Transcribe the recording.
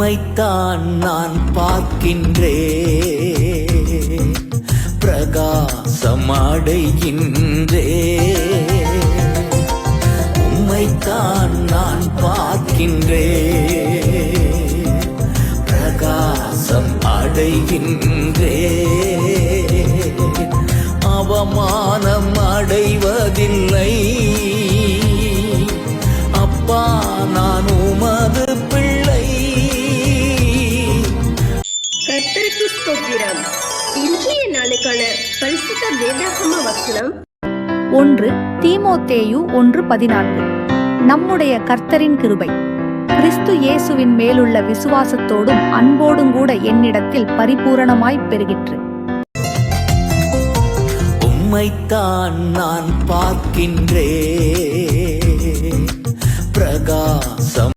உம்மைத்தான் நான் பார்க்கின்றேன், பிரகாசம் அடைகின்றேன். உம்மைத்தான் நான் பார்க்கின்றேன், பிரகாசம் அடைகின்றேன். அவமானம் அடைவதில்லை அப்பா, நான் உமது பிள்ளை. கர்த்தருக்கு ஸ்தோத்திரம். இன்றைய நாளுக்கான பரிசுத்த வேதாகம வசனம் 1 தீமோத்தேயு 1:14. நம்முடைய கர்த்தரின் கிருபை கிறிஸ்து இயேசுவின் மேலுள்ள விசுவாசத்தோடும் அன்போடும் கூட என்னிடத்தில் பரிபூரணமாய் பெருகிற்று. உம்மைத்தான் நான் பார்க்கின்றேன், பிரகாசம்